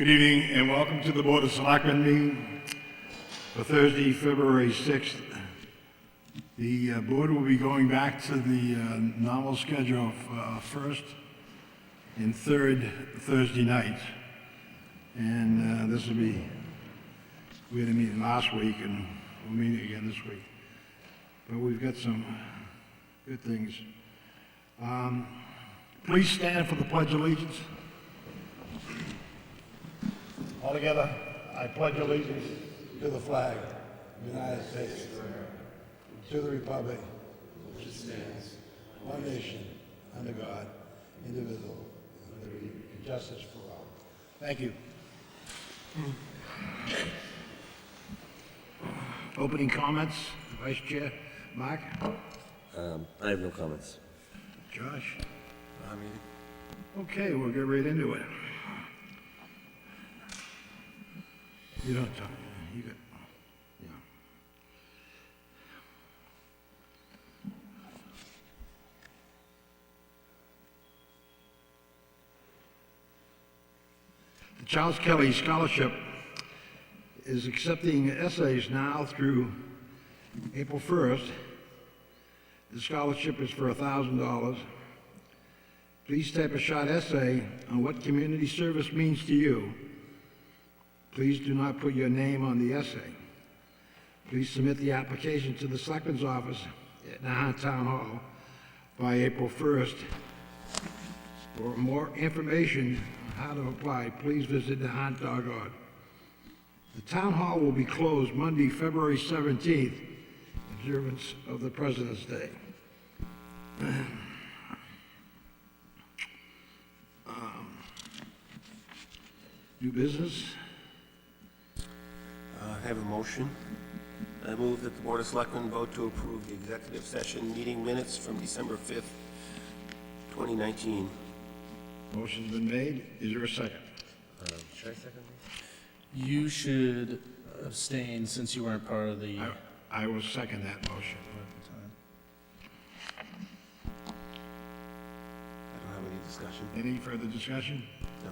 Good evening and welcome to the Board of Selectmen meeting for Thursday, February 6th. The board will be going back to the normal schedule of first and third Thursday nights. And this will be, we had a meeting last week and we'll meet again this week. But we've got some good things. Please stand for the Pledge of Allegiance. All together, I pledge allegiance to the flag of the United States, to the republic which stands, one nation, under God, indivisible, with liberty and justice for all. Thank you. Opening comments, Vice Chair, Mark? I have no comments. Josh? Okay, we'll get right into it. You don't talk, you got, yeah. The Charles Kelly Scholarship is accepting essays now through April 1st. The scholarship is for $1,000. Please type a short essay on what community service means to you. Please do not put your name on the essay. Please submit the application to the Selectmen's office at Nahant Town Hall by April 1st. For more information on how to apply, please visit nahant.org. The Town Hall will be closed Monday, February 17th, observance of the President's Day. New business? I have a motion. I move that the Board of Selectmen vote to approve the executive session meeting minutes from December 5th, 2019. Motion's been made. Is there a second? Should I second You should abstain since you weren't part of the... I will second that motion. I don't have any discussion. Any further discussion? No.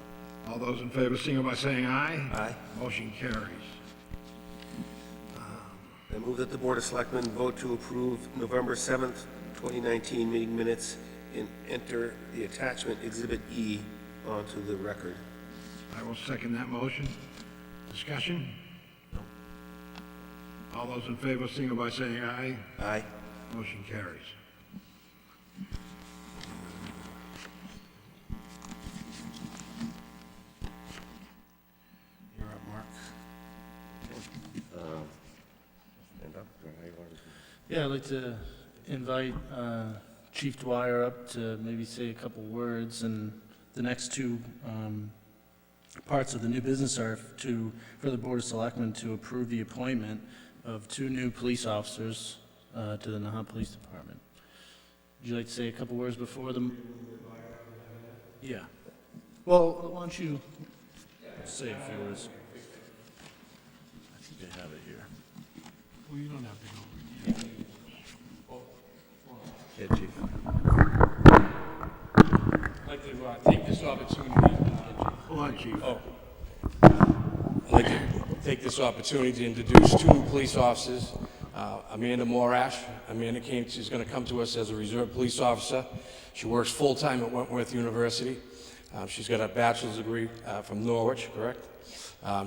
All those in favor signal by saying aye. Aye. Motion carries. I move that the Board of Selectmen vote to approve November 7th, 2019 meeting minutes and enter the attachment Exhibit E onto the record. I will second that motion. Discussion? No. All those in favor signal by saying aye. Aye. Motion carries. You're up, Mark. Stand up, or how you want to- Yeah, I'd like to invite Chief Dwyer up to maybe say a couple words, and the next two parts of the new business are for the Board of Selectmen to approve the appointment of 2 new police officers to the Nahant Police Department. Would you like to say a couple words before them? Yeah. Well, why don't you say a few words? I think they have it here. Well, you don't have to go. Yeah, Chief. I'd like to take this opportunity. Hold on, Chief. I'd like to take this opportunity to introduce 2 new police officers. Amanda Morash. Amanda she's going to come to us as a reserve police officer. She works full-time at Wentworth University. She's got a bachelor's degree from Norwich, correct?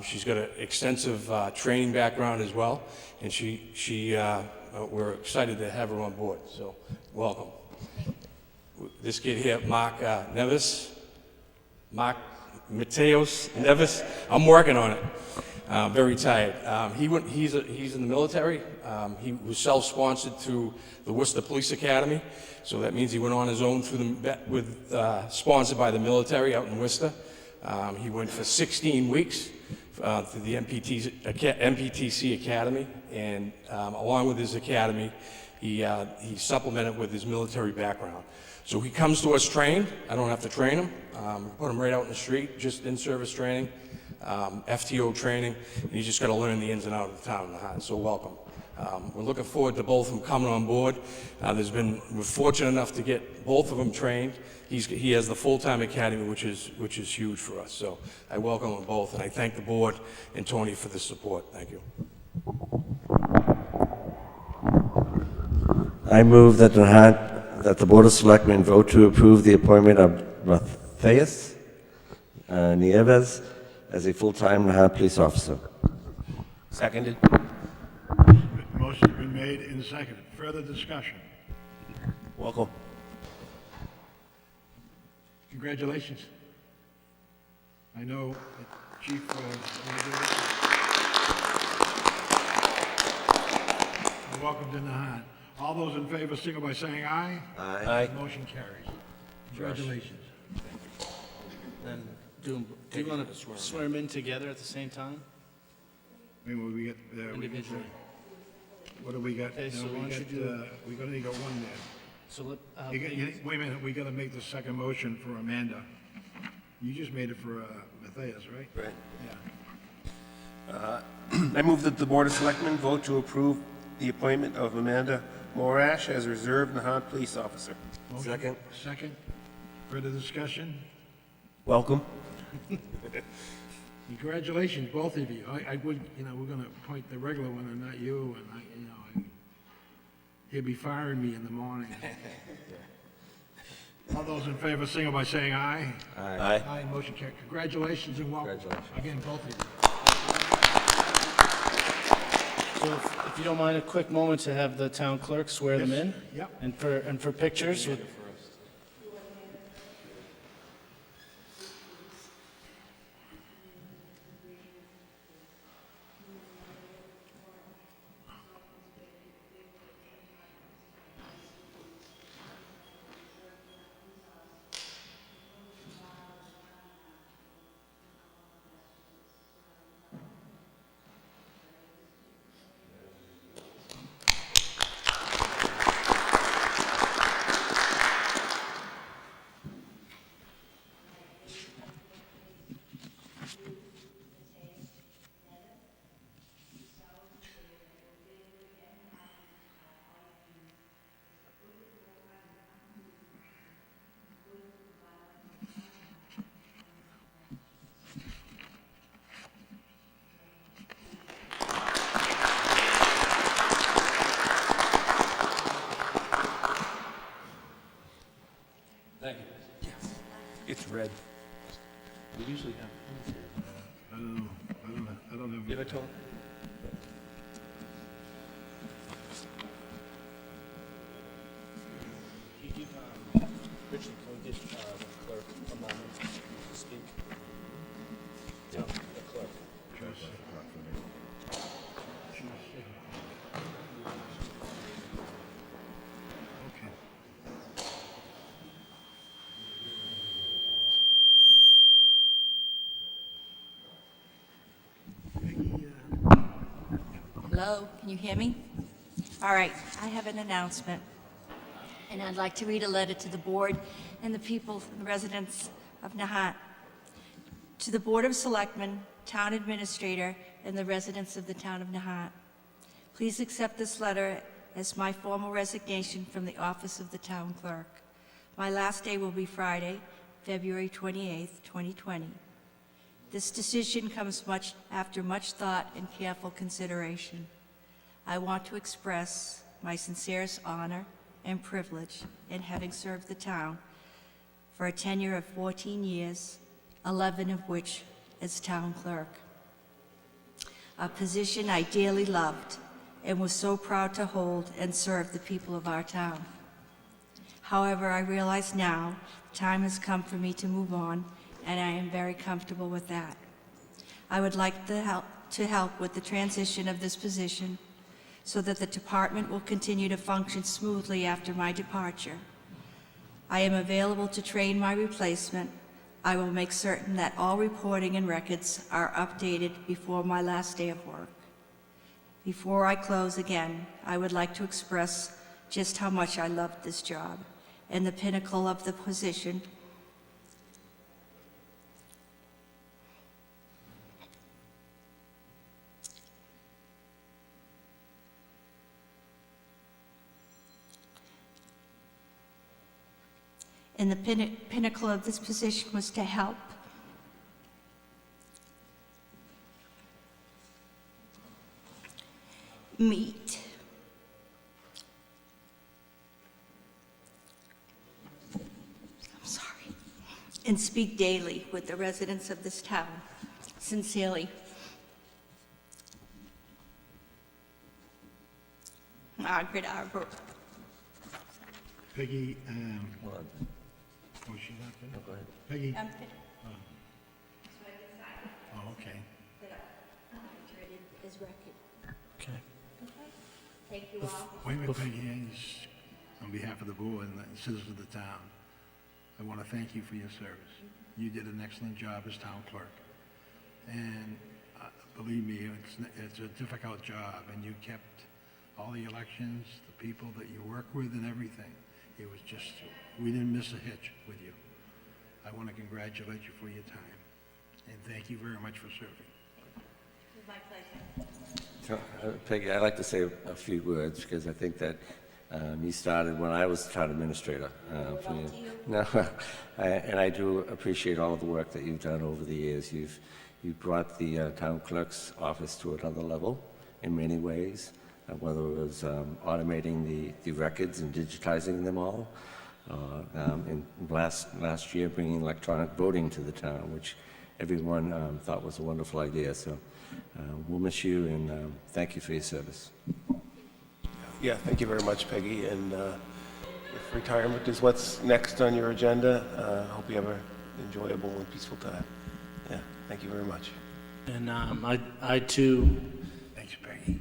She's got an extensive training background as well, and we're excited to have her on board, so welcome. This kid here, Mark Nevis, Mark Mateos Nevis, I'm working on it. Very tired. He's in the military. He was self-sponsored through the Worcester Police Academy, so that means he went on his own sponsored by the military out in Worcester. He went for 16 weeks through the MPTC Academy, and along with his academy, he supplemented with his military background. So he comes to us trained. I don't have to train him. Put him right out in the street, just in-service training, FTO training, and he's just got to learn the ins and outs of the town. So welcome. We're looking forward to both of them coming on board. We're fortunate enough to get both of them trained. He has the full-time academy, which is huge for us. So I welcome them both, and I thank the board and Tony for the support. Thank you. I move that the Board of Selectmen vote to approve the appointment of Matthias Nieves as a full-time Nahant police officer. Seconded. Motion's been made and seconded. Further discussion? Welcome. Congratulations. I know that Chief, welcome to Nahant. All those in favor, signal by saying aye. Aye. Motion carries. Congratulations. Then, do you want to swear them in together at the same time? Wait, what we get, Individually. what do we got? Okay, so No, why don't you do we only got one there. So let, Wait a minute, we gotta make the second motion for Amanda. You just made it for Matthias, right? Right. Yeah. I move that the Board of Selectmen vote to approve the appointment of Amanda Morash as Reserve Nahant Police Officer. Second. Second. Further discussion? Welcome. Congratulations, both of you. I would, we're gonna appoint the regular one and not you, and he'll be firing me in the morning. All those in favor, signal by saying aye. Aye. Aye, motion carried. Congratulations and welcome. Congratulations. Again, both of you. so if you don't mind, a quick moment to have the town clerk swear them in? Yep. And for pictures with... Thank you. It's red. We usually have... I don't have. Give it to him. Richard, can we get the clerk a moment to speak? Tell the clerk. Okay. Hello, can you hear me? All right, I have an announcement, and I'd like to read a letter to the board and the people, the residents of Nahant. To the Board of Selectmen, Town Administrator, and the residents of the town of Nahant. Please accept this letter as my formal resignation from the office of the town clerk. My last day will be Friday, February 28th, 2020. This decision comes after much thought and careful consideration. I want to express my sincerest honor and privilege in having served the town for a tenure of 14 years, 11 of which as town clerk. A position I dearly loved and was so proud to hold and serve the people of our town. However, I realize now time has come for me to move on, and I am very comfortable with that. I would like to help with the transition of this position so that the department will continue to function smoothly after my departure. I am available to train my replacement. I will make certain that all reporting and records are updated before my last day of work. Before I close again, I would like to express just how much I loved this job and the pinnacle of the position and the pinnacle of this position was to help meet and speak daily with the residents of this town. Sincerely, Margaret Arbor. Peggy, oh, she's not there? Go ahead. Peggy, Um, oh, okay. His record. Okay. Thank you all. Wait a minute, Peggy, on behalf of the board and the citizens of the town, I want to thank you for your service. You did an excellent job as town clerk. And believe me, it's a difficult job, and you kept all the elections, the people that you work with and everything. It was just, we didn't miss a hitch with you. I want to congratulate you for your time, and thank you very much for serving. My pleasure. Peggy, I'd like to say a few words, because I think that you started when I was town administrator. For you. No, and I do appreciate all of the work that you've done over the years. You've brought the town clerk's office to another level in many ways, whether it was automating the records and digitizing them all, and last year bringing electronic voting to the town, which everyone thought was a wonderful idea. So we'll miss you, and thank you for your service. Yeah, thank you very much, Peggy, and if retirement is what's next on your agenda, I hope you have an enjoyable and peaceful time. Yeah, thank you very much. And I too Thanks, Peggy.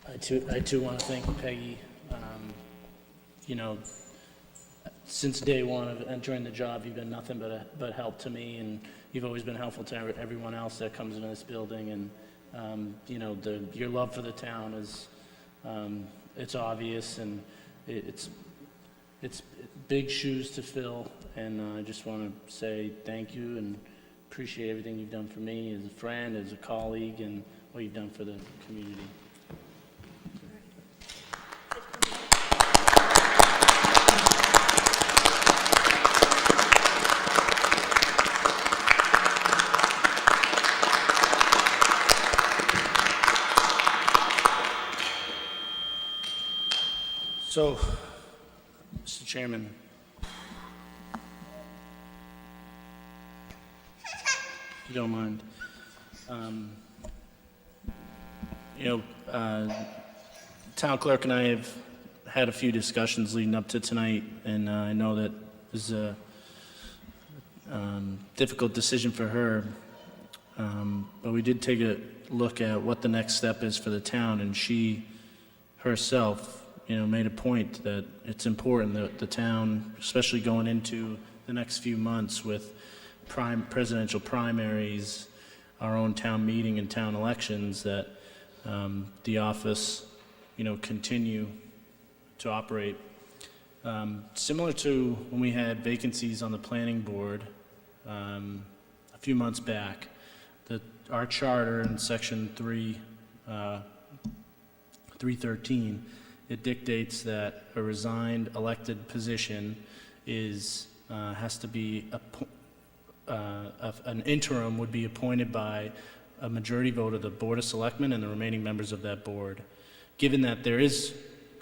I too want to thank Peggy. You know, since day one of entering the job, you've been nothing but help to me, and you've always been helpful to everyone else that comes into this building. And you know, your love for the town is it's obvious, and it's big shoes to fill. And I just want to say thank you and appreciate everything you've done for me as a friend, as a colleague, and what you've done for the community. So, Mr. Chairman, if you don't mind, town clerk and I have had a few discussions leading up to tonight, and I know that it was a difficult decision for her, but we did take a look at what the next step is for the town, and she herself made a point that it's important that the town, especially going into the next few months with presidential primaries, our own town meeting and town elections, that the office, continue to operate. Similar to when we had vacancies on the planning board a few months back, our charter in section 313, it dictates that a resigned elected position has to be an interim would be appointed by a majority vote of the Board of Selectmen and the remaining members of that board. Given that there is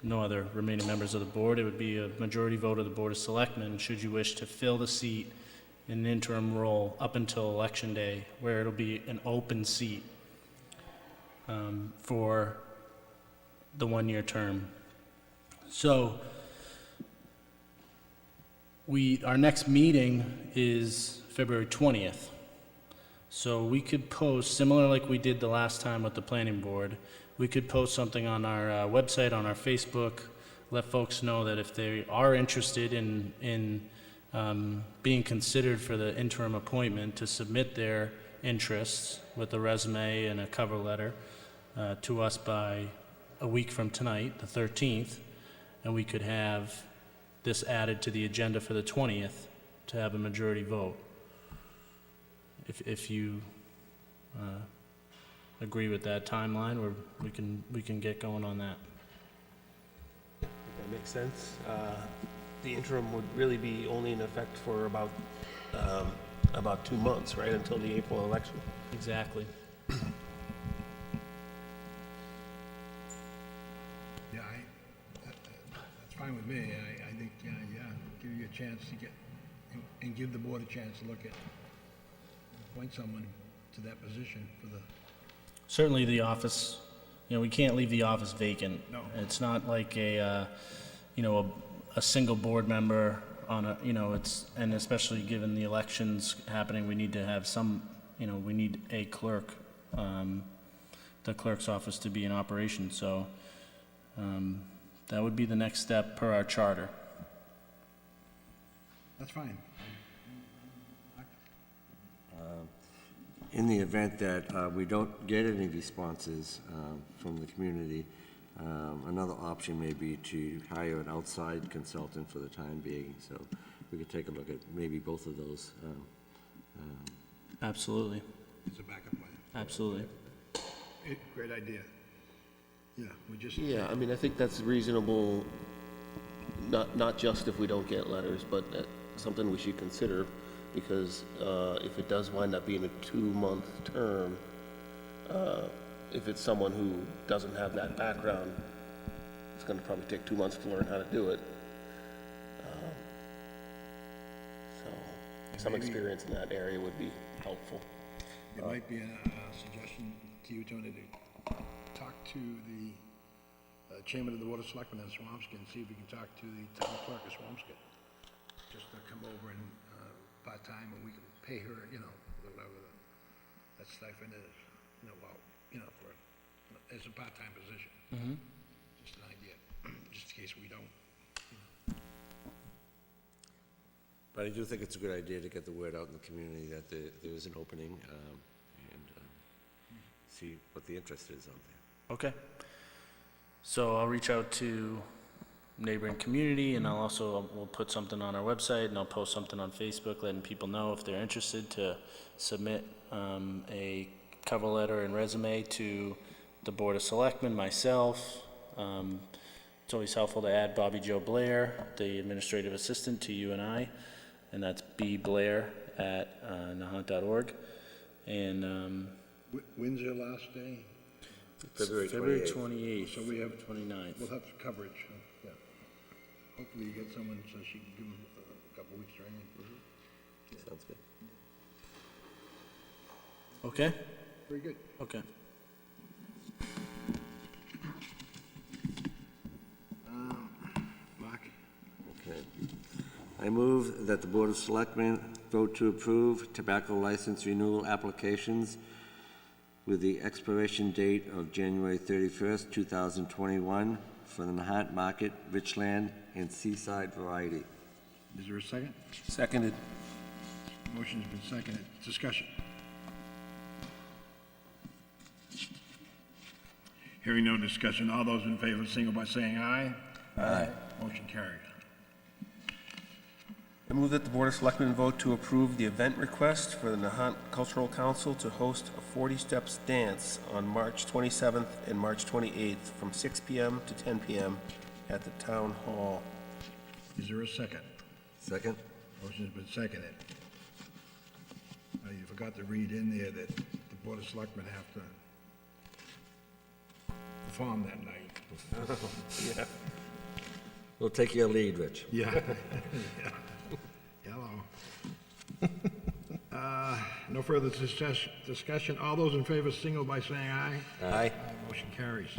no other remaining members of the board, it would be a majority vote of the Board of Selectmen should you wish to fill the seat in an interim role up until Election Day, where it'll be an open seat for the one-year term. So our next meeting is February 20th. So we could post, similar like we did the last time with the planning board, we could post something on our website, on our Facebook, let folks know that if they are interested in being considered for the interim appointment, to submit their interests with a resume and a cover letter to us by a week from tonight, the 13th, and we could have this added to the agenda for the 20th to have a majority vote. If you agree with that timeline, or we can get going on that. That makes sense. the interim would really be only in effect for about 2 months, right, until the April election. Exactly. Yeah, that's fine with me. I think, yeah, give you a chance to get, and give the board a chance to look at, appoint someone to that position for the, Certainly the office, we can't leave the office vacant. No. It's not like a single board member on a, and especially given the elections happening, we need to have some, we need a clerk, the clerk's office to be in operation, so that would be the next step per our charter. that's fine. In the event that we don't get any responses from the community, another option may be to hire an outside consultant for the time being. So we could take a look at maybe both of those. Absolutely, It's a backup plan. absolutely. Great idea. Yeah, we just. Yeah, I mean, I think that's reasonable, not just if we don't get letters, but something we should consider, because if it does wind up being a 2-month term, if it's someone who doesn't have that background, it's gonna probably take 2 months to learn how to do it. So, some experience in that area would be helpful. It might be a suggestion to you, Tony, to talk to the chairman of the Board of Selectmen in Swampscott and see if we can talk to the town clerk of Swampscott. Just to come over and part-time, and we can pay her, whatever that stipend is, as a part-time position. Just an idea, just in case we don't. But I do think it's a good idea to get the word out in the community that there is an opening and see what the interest is out there. Okay. So I'll reach out to neighboring community, and we'll put something on our website, and I'll post something on Facebook letting people know if they're interested to submit a cover letter and resume to the Board of Selectmen, myself. It's always helpful to add Bobby Joe Blair, the administrative assistant, to you and I, and that's bblair@nahant.org. And When's your last day? February 28th, So we have, 29th. we'll have coverage, yeah. Hopefully you get someone so she can give them a couple weeks training. Sounds good. Okay? Very good. Okay. Mark? Okay. I move that the Board of Selectmen vote to approve tobacco license renewal applications with the expiration date of January 31st, 2021 for the Nahant Market, Richland, and Seaside Variety. Is there a second? Seconded. Motion's been seconded. Discussion. Hearing no discussion, all those in favor signal by saying aye. Aye. Motion carried. I move that the Board of Selectmen vote to approve the event request for the Nahant Cultural Council to host a 40 Steps dance on March 27th and March 28th from 6 p.m. to 10 p.m. at the Town Hall. Is there a second? Second? Motion's been seconded. You forgot to read in there that the Board of Selectmen have to perform that night. Yeah. We'll take your lead, Rich. Yeah. Hello. No further discussion. All those in favor signal by saying aye. Aye. Motion carries.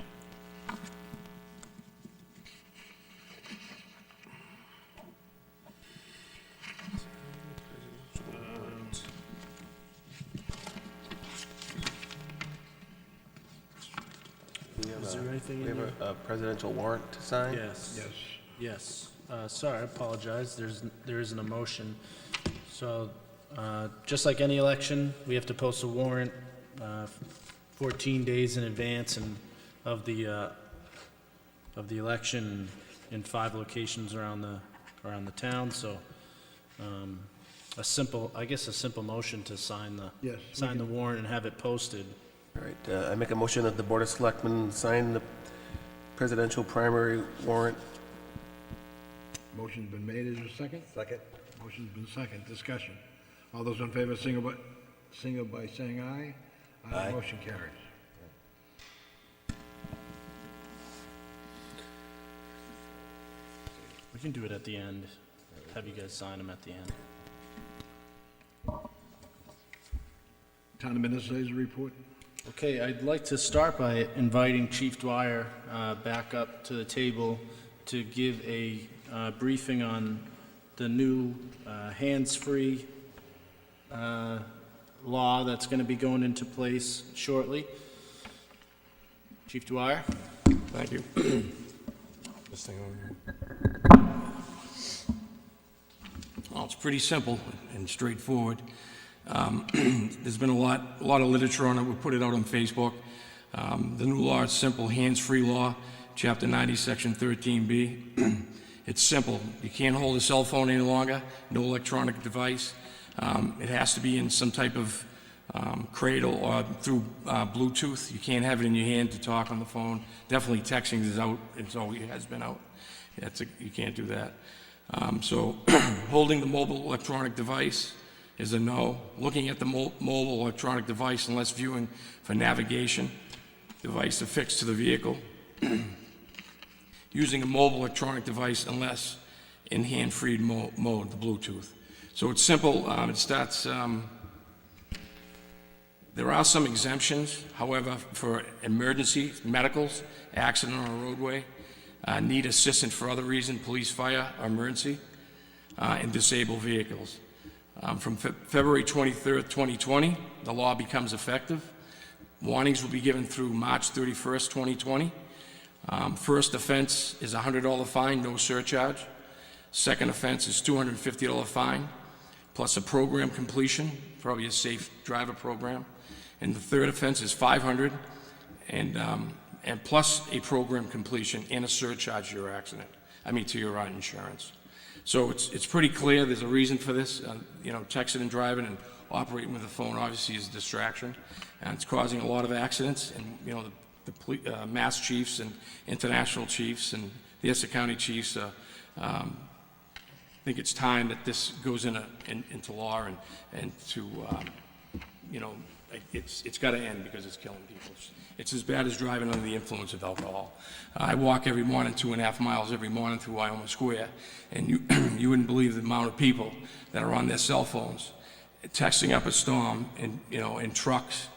Is there anything We in have a presidential warrant to sign? Yes. Yes. Yes. Sorry, I apologize. There isn't a motion. So, just like any election, we have to post a warrant 14 days in advance of the election in 5 locations around the town. So, a simple motion to sign Yes, we sign the warrant and have it posted. All right, I make a motion that the Board of Selectmen sign the presidential primary warrant Motion's been made. Is there a second? Second. Motion's been second. Discussion. All those in favor, signal by saying aye. Aye. Motion carries. We can do it at the end. Have you guys sign them at the end. Town Administrator's report. Okay, I'd like to start by inviting Chief Dwyer back up to the table to give a briefing on the new hands-free law that's going to be going into place shortly. Chief Dwyer? Thank you. This thing over here. Well, it's pretty simple and straightforward. There's been a lot of literature on it. We put it out on Facebook. The new law is simple, hands-free law, Chapter 90, Section 13B. It's simple. You can't hold a cell phone any longer, no electronic device. It has to be in some type of cradle or through Bluetooth. You can't have it in your hand to talk on the phone. Definitely texting is out. It has been out. You can't do that. So holding the mobile electronic device is a no. Looking at the mobile electronic device unless viewing for navigation, device affixed to the vehicle. Using a mobile electronic device unless in hand-free mode, the Bluetooth. So it's simple. It starts, there are some exemptions, however, for emergency, medicals, accident on a roadway, need assistance for other reason, police, fire, or emergency, and disabled vehicles. From February 23rd, 2020, the law becomes effective. Warnings will be given through March 31st, 2020. First offense is a $100 fine, no surcharge. Second offense is $250 fine, plus a program completion, probably a safe driver program. And the third offense is $500, and plus a program completion and a surcharge to your to your insurance. So it's pretty clear. There's a reason for this. Texting and driving and operating with a phone obviously is a distraction, and it's causing a lot of accidents. And the Mass chiefs and international chiefs and the Essex County chiefs think it's time that this goes into law and to it's got to end because it's killing people. It's as bad as driving under the influence of alcohol. I walk every morning 2.5 miles every morning through Wyoming Square, and you wouldn't believe the amount of people that are on their cell phones, texting up a storm, and in trucks,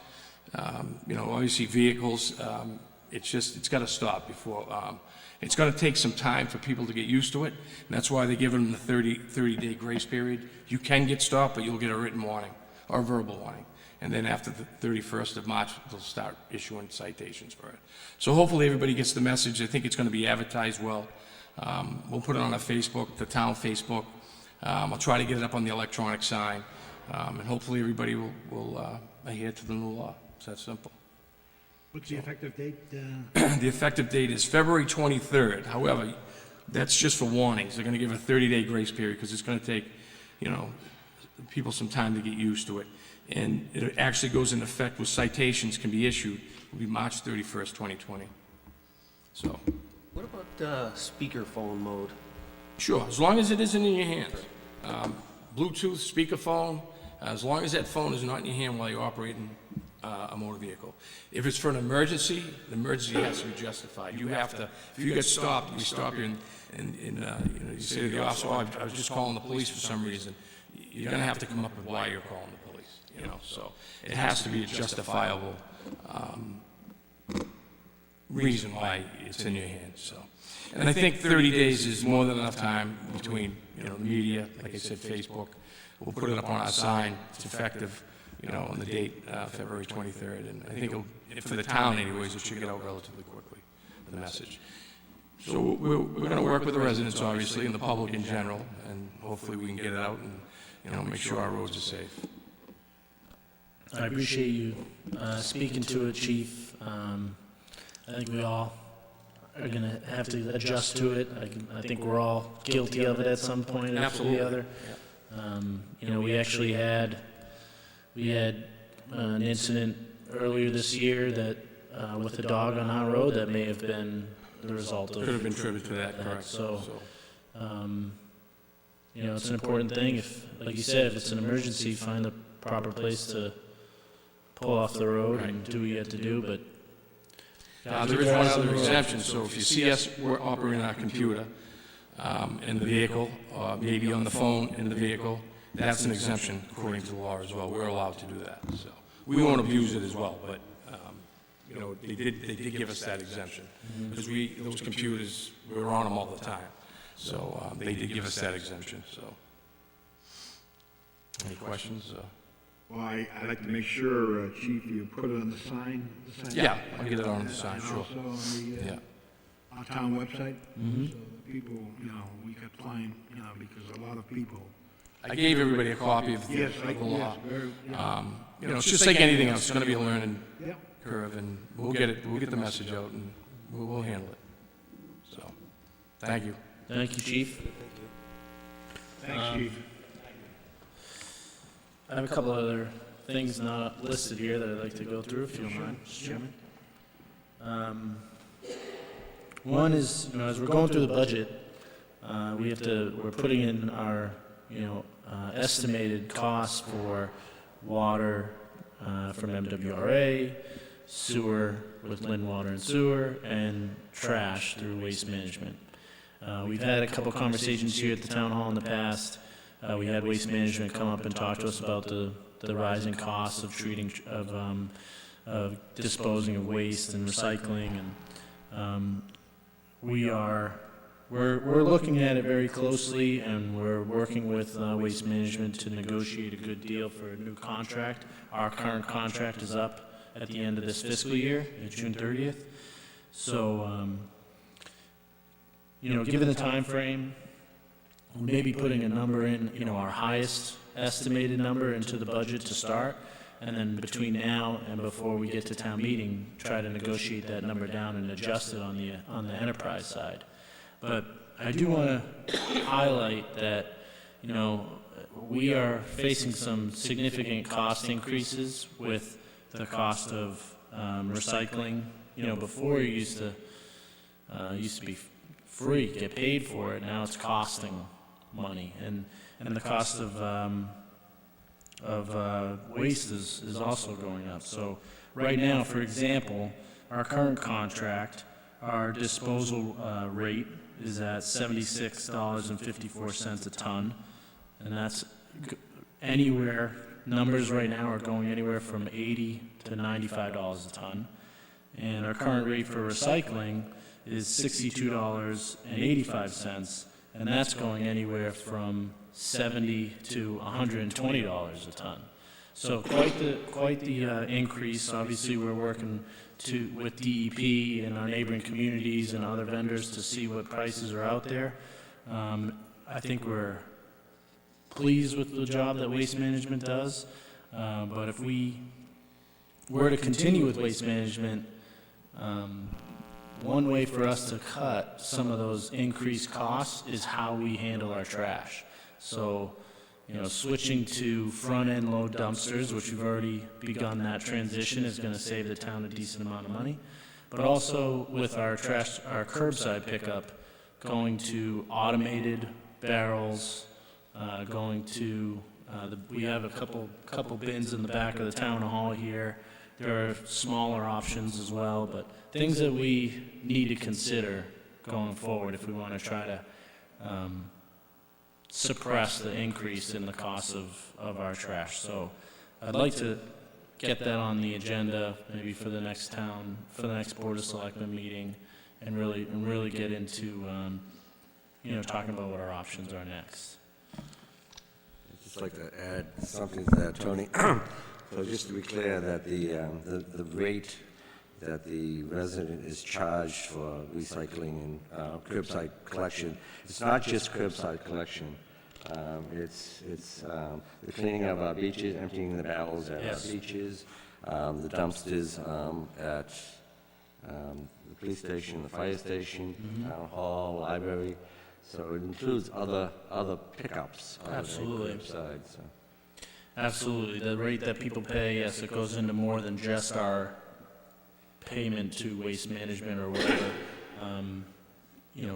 obviously vehicles. It's got to stop before. It's going to take some time for people to get used to it, and that's why they give them the 30-day grace period. You can get stopped, but you'll get a written warning or a verbal warning. And then after the 31st of March, they'll start issuing citations for it. So hopefully everybody gets the message. I think it's going to be advertised well. We'll put it on our Facebook, the town Facebook. I'll try to get it up on the electronic sign. And hopefully everybody will adhere to the new law. It's that simple. What's the effective date? The effective date is February 23rd. However, that's just for warnings. They're going to give a 30-day grace period because it's going to take, people some time to get used to it. And it actually goes into effect with citations can be issued. It'll be March 31st, 2020. So. What about speakerphone mode? Sure, as long as it isn't in your hands. Bluetooth, speakerphone, as long as that phone is not in your hand while you're operating a motor vehicle. If it's for an emergency, the emergency has to be justified. You have to, if you get stopped, we stop you and you say to the officer, oh, I was just calling the police for some reason. You're going to have to come up with why you're calling the police. So it has to be a justifiable reason why it's in your hands. So, and I think 30 days is more than enough time between the media, like I said, Facebook. We'll put it up on our sign. It's effective, on the date February 23rd, and I think for the town, anyways, it should get out relatively quickly. The message. So we're going to work with the residents, obviously, and the public in general, and hopefully we can get it out and make sure our roads are safe. I appreciate you speaking to it, Chief. I think we all are going to have to adjust to it. I think we're all guilty of it at some point or the other. We actually had an incident earlier this year that with a dog on our road that may have been the result of. Could have been attributed to that, correct. So You know, it's an important thing. If, like you said, if it's an emergency, find the proper place to pull off the road and do what you have to do, but. There is one other exemption, so if you see us, we're operating our computer in the vehicle, or maybe on the phone in the vehicle, that's an exemption according to the law as well. We're allowed to do that, so. We won't abuse it as well, but, you know, they did give us that exemption. Because those computers, we were on them all the time. So they did give us that exemption, so. Any questions? Well, I'd like to make sure, Chief, you put it on the sign. Yeah, I'll get it on the sign, And sure. also on the, Yeah. our town website. So that people, you know, we could find, you know, because a lot of people. I gave everybody a copy of the Yes, law. very, yeah. You know, it's just like anything else, it's gonna be a learning Yeah. curve, and we'll get the message out, and we'll handle it. So, thank you. Thank you, Chief. Thanks, Chief. I have a couple other things not listed here that I'd like to go through, if you don't mind, Mr. Chairman. One is, you know, as we're going through the budget, we're putting in our, you know, estimated costs for water from MWRA, sewer with Lynn Water and Sewer, and trash through Waste Management. We've had a couple conversations here at the town hall in the past. We had Waste Management come up and talk to us about the rising costs of treating, of disposing of waste and recycling, and we're looking at it very closely, and we're working with Waste Management to negotiate a good deal for a new contract. Our current contract is up at the end of this fiscal year, June 30th. So, you know, given the time frame, maybe putting a number in, you know, our highest estimated number into the budget to start, and then between now and before we get to town meeting, try to negotiate that number down and adjust it on the enterprise side. But I do want to highlight that, you know, we are facing some significant cost increases with the cost of recycling. You know, before it used to be free, get paid for it. Now it's costing money, and the cost of waste is also going up. So right now, for example, our current contract, our disposal rate is at $76.54 a ton, and that's anywhere. Numbers right now are going anywhere from $80 to $95 a ton, and our current rate for recycling is $62.85, and that's going anywhere from $70 to $120 a ton. So quite the increase. Obviously, we're working with DEP and our neighboring communities and other vendors to see what prices are out there. I think we're pleased with the job that Waste Management does, but if we were to continue with Waste Management, one way for us to cut some of those increased costs is how we handle our trash. So, you know, switching to front-end load dumpsters, which we've already begun that transition, is going to save the town a decent amount of money. But also with our curbside pickup, going to automated barrels, going to, we have a couple bins in the back of the town hall here. There are smaller options as well, but things that we need to consider going forward if we want to try to suppress the increase in the cost of our trash. So I'd like to get that on the agenda maybe for the next Board of Selectmen meeting, and really get into, you know, talking about what our options are next. I'd just like to add something to that, Tony. So just to be clear, that the rate that the resident is charged for recycling and curbside collection, it's not just curbside collection. It's the cleaning of our beaches, emptying the barrels at Yes. our beaches, the dumpsters at the police station, the fire station, town hall, library. So it includes other pickups other than Absolutely. curbside, so. Absolutely. The rate that people pay, yes, it goes into more than just our payment to Waste Management or whatever.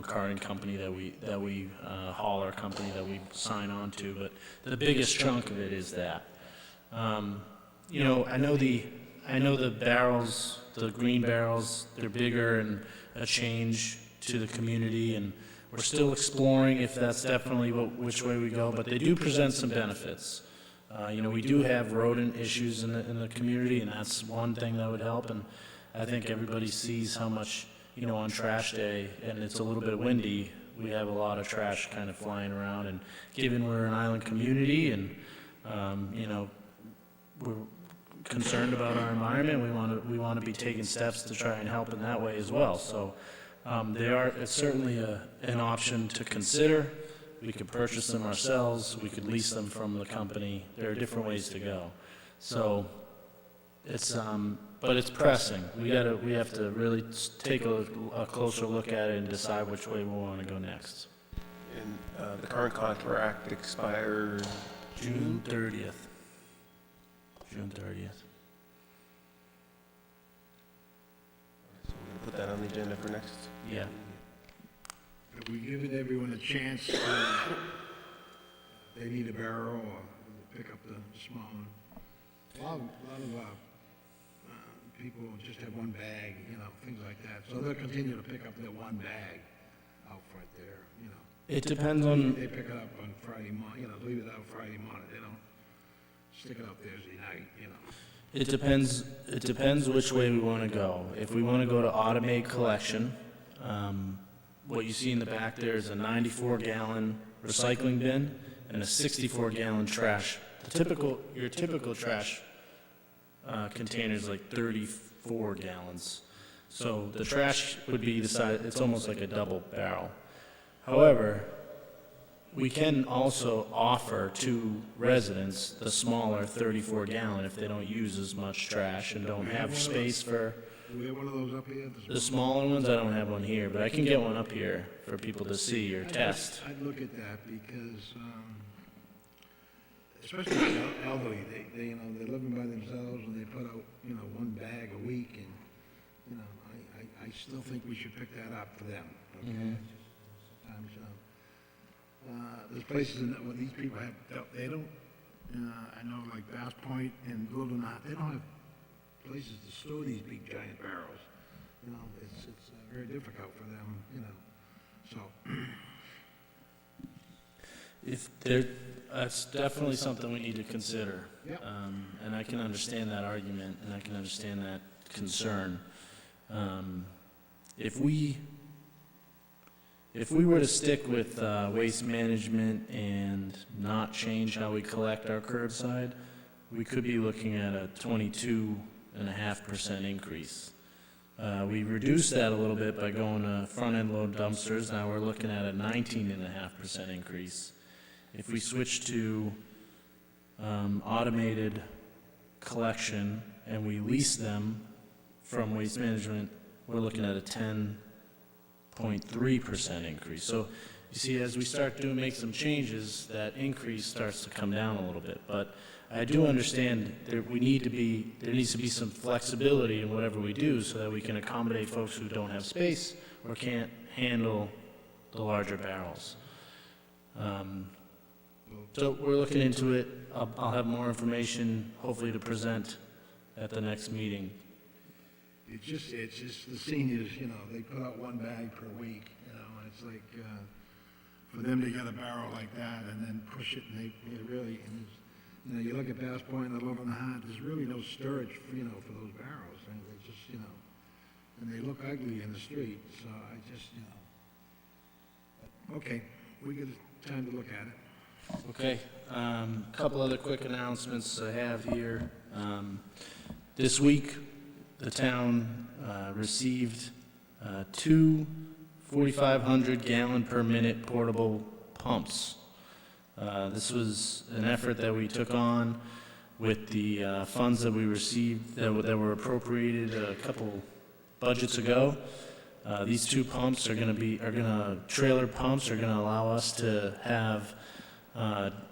carting company that we hauler company that we sign on to, but the biggest chunk of it is that. I know the barrels, the green barrels, they're bigger and a change to the community, and we're still exploring if that's definitely which way we go, but they do present some benefits. We do have rodent issues in the community, and that's one thing that would help, and I think everybody sees how much, on trash day, and it's a little bit windy, we have a lot of trash kind of flying around, and given we're an island community and, we're concerned about our environment, we want to be taking steps to try and help in that way as well. So it's certainly an option to consider. We could purchase them ourselves, we could lease them from the company. There are different ways to go. So but it's pressing. We have to really take a closer look at it and decide which way we want to go next. And the current contract expires June 30th. June 30th. So we're gonna put that on the agenda for next. Yeah. Have we given everyone a chance to, they need a barrel or pick up the small one? A lot of people just have one bag, things like that. So they'll continue to pick up their one bag out front there, It depends on, They pick it up on Friday morning, leave it out Friday morning, they don't stick it out Thursday night, it depends which way we want to go. If we want to go to automated collection, what you see in the back there is a 94-gallon recycling bin and a 64-gallon trash. Your typical trash container is like 34 gallons. So the trash would be the size, it's almost like a double barrel. However, we can also offer to residents the smaller 34-gallon if they don't use as much trash and don't have space for Do we have one of those up here? the smaller ones. I don't have one here, but I can get one up here for people to see or test. I'd look at that because, especially the elderly, they're living by themselves and they put out, one bag a week and, I still think we should pick that up for them, okay? Sometimes, there's places where these people have, they don't, I know like Bass Point and Golden Knot, they don't have places to store these big giant barrels. It's very difficult for them, so. That's definitely something we need to consider. Yep. And I can understand that argument, and I can understand that concern. If we were to stick with waste management and not change how we collect our curbside, we could be looking at a 22.5% increase. We reduced that a little bit by going to front-end load dumpsters. Now we're looking at a 19.5% increase. If we switch to automated collection and we lease them from waste management, we're looking at a 10.3% increase. So you see, as we start to make some changes, that increase starts to come down a little bit. But I do understand there needs to be some flexibility in whatever we do so that we can accommodate folks who don't have space or can't handle the larger barrels. So we're looking into it. I'll have more information, hopefully, to present at the next meeting. It's just the seniors, they put out one bag per week, and it's like, for them to get a barrel like that and then push it, and they really, and it's, you look at Bass Point and Little Nahant, there's really no storage, for those barrels, and they just, and they look ugly in the street, so I just, okay, we get time to look at it. Okay, couple other quick announcements I have here. This week, the town received two 4,500 per minute portable pumps. This was an effort that we took on with the funds that we received that were appropriated a couple budgets ago. These two pumps trailer pumps are gonna allow us to have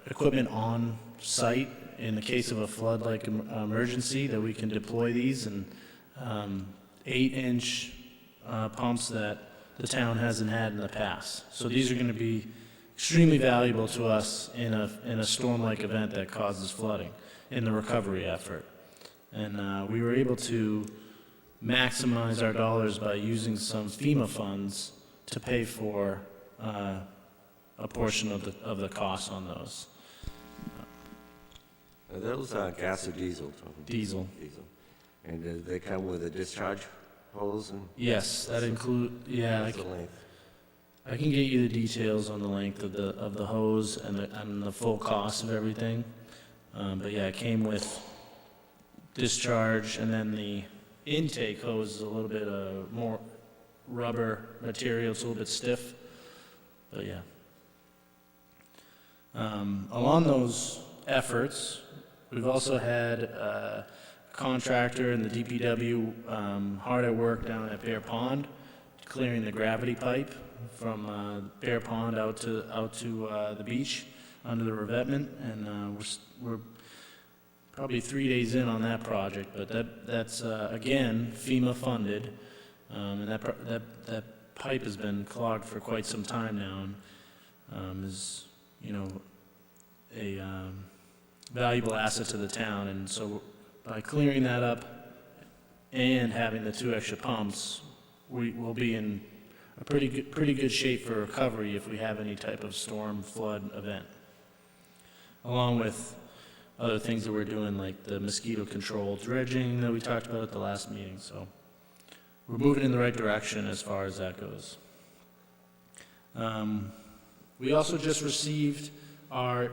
equipment on site in the case of a flood-like emergency, that we can deploy these, and 8-inch pumps that the town hasn't had in the past. So these are going to be extremely valuable to us in a storm-like event that causes flooding in the recovery effort. And we were able to maximize our dollars by using some FEMA funds to pay for a portion of the costs on those. Are those gas or diesel? Diesel. Diesel. And do they come with a discharge hose and Yes, that include, yeah, what's the length? I can get you the details on the length of the hose and the full cost of everything. But yeah, it came with discharge, and then the intake hose is a little bit more rubber material, it's a little bit stiff, but yeah. Along those efforts, we've also had a contractor in the DPW hard at work down at Bear Pond, clearing the gravity pipe from Bear Pond out to the beach under the revetment, and we're probably 3 days in on that project, but that's again FEMA funded, and that pipe has been clogged for quite some time now, and is a valuable asset to the town, and so by clearing that up and having the 2 extra pumps, we will be in a pretty good shape for recovery if we have any type of storm flood event, along with other things that we're doing, like the mosquito control dredging that we talked about at the last meeting. So we're moving in the right direction as far as that goes. We also just received our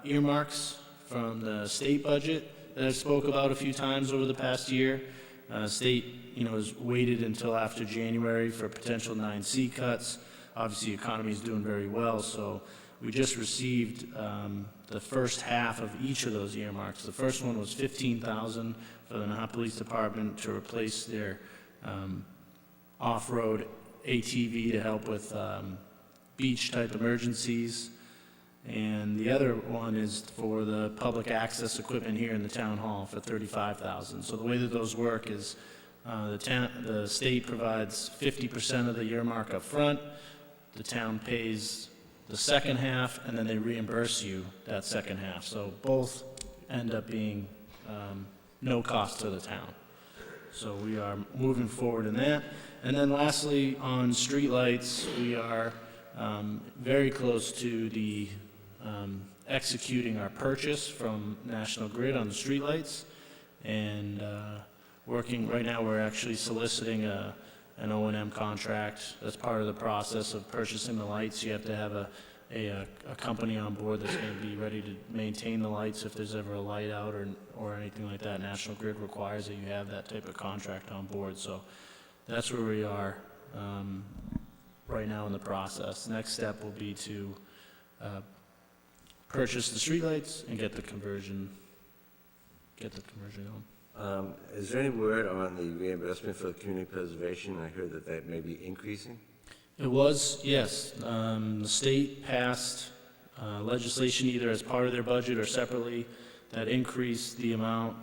earmarks from the state budget that I've spoke about a few times over the past year. State, has waited until after January for potential 9C cuts. Obviously, the economy is doing very well, so we just received the first half of each of those earmarks. The first one was $15,000 for the Nahant Police Department to replace their off-road ATV to help with beach-type emergencies. And the other one is for the public access equipment here in the town hall for $35,000. So the way that those work is the state provides 50% of the earmark up front, the town pays the second half, and then they reimburse you that second half. So both end up being no cost to the town. So we are moving forward in that. And then lastly, on streetlights, we are very close to the executing our purchase from National Grid on the streetlights, and working right now. We're actually soliciting an O&M contract. That's part of the process of purchasing the lights. You have to have a company on board that's going to be ready to maintain the lights if there's ever a light out or anything like that. National Grid requires that you have that type of contract on board. So that's where we are right now in the process. Next step will be to purchase the streetlights and get the conversion on. Is there any word on the reimbursement for community preservation? I heard that may be increasing. It was, yes. The state passed legislation either as part of their budget or separately that increased the amount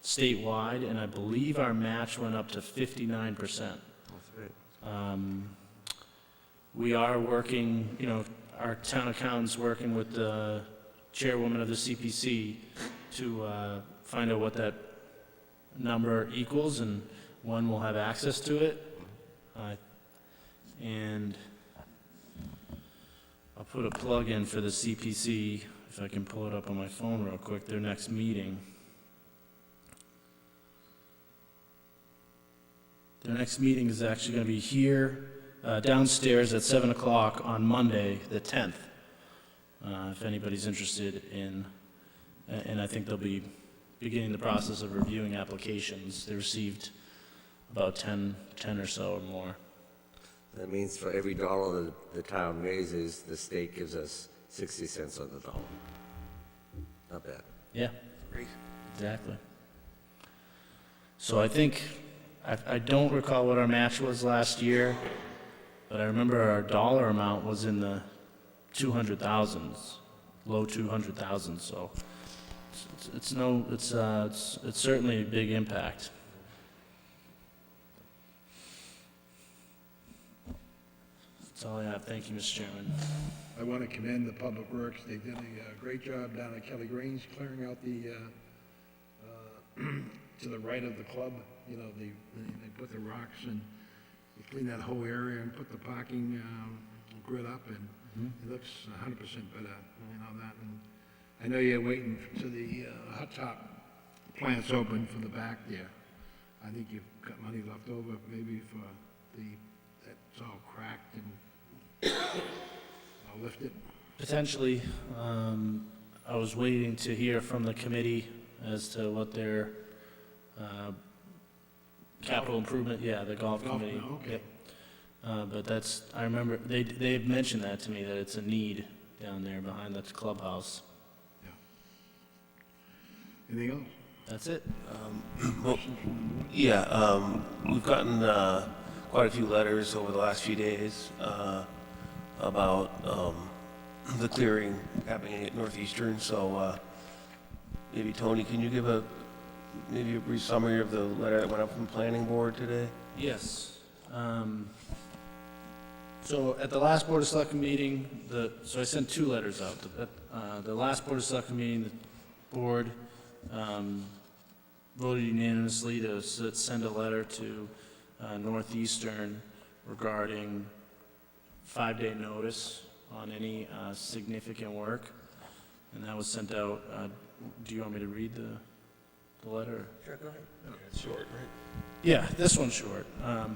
statewide, and I believe our match went up to 59%. That's great. We are working, our town accountant's working with the chairwoman of the CPC to find out what that number equals and when we'll have access to it. And I'll put a plug in for the CPC, if I can pull it up on my phone real quick, their next meeting. Their next meeting is actually going to be here downstairs at 7 o'clock on Monday, the 10th, if anybody's interested in, and I think they'll be beginning the process of reviewing applications. They received about 10 or so or more. That means for every dollar that the town raises, the state gives us 60 cents on the dollar. Not bad. Yeah, exactly. So I think, I don't recall what our match was last year, but I remember our dollar amount was in the 200,000s, low 200,000s, so it's certainly a big impact. That's all I have. Thank you, Mr. Chairman. I want to commend the Public Works. They did a great job down at Kelly Grange, clearing out the, to the right of the club. You know, they put the rocks and they cleaned that whole area and put the parking grid up, and it looks 100% better, you know, that. And I know you're waiting to the hot top plants open for the back there. I think you've got money left over maybe for that's all cracked and I'll lift it. Potentially, I was waiting to hear from the committee as to what their capital improvement, the golf committee. Okay. Yep. But that's, I remember, they've mentioned that to me, that it's a need down there behind the clubhouse. Anything else? That's it. Well, we've gotten quite a few letters over the last few days about the clearing happening at Northeastern, so maybe Tony, can you give maybe a brief summary of the letter that went up from the planning board today? Yes. So at the last Board of Selectmen meeting, so I sent 2 letters out. The last Board of Selectmen meeting, the board voted unanimously to send a letter to Northeastern regarding 5-day notice on any significant work, and that was sent out. Do you want me to read the letter? Sure, go ahead. It's short, right? Yeah, this one's short.